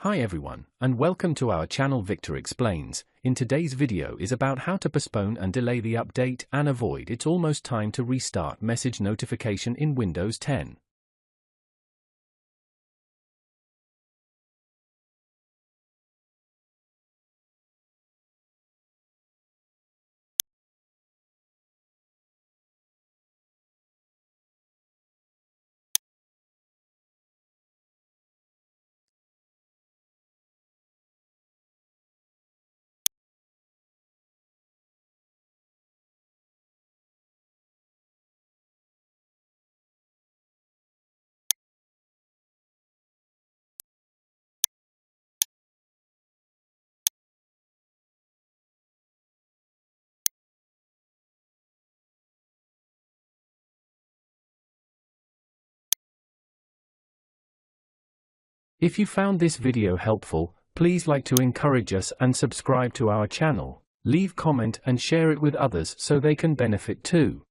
Hi everyone, and welcome to our channel Victor Explains. In today's video is about how to postpone and delay the update and avoid "it's almost time to restart" message notification in Windows 10. If you found this video helpful, please like to encourage us and subscribe to our channel. Leave comment and share it with others so they can benefit too.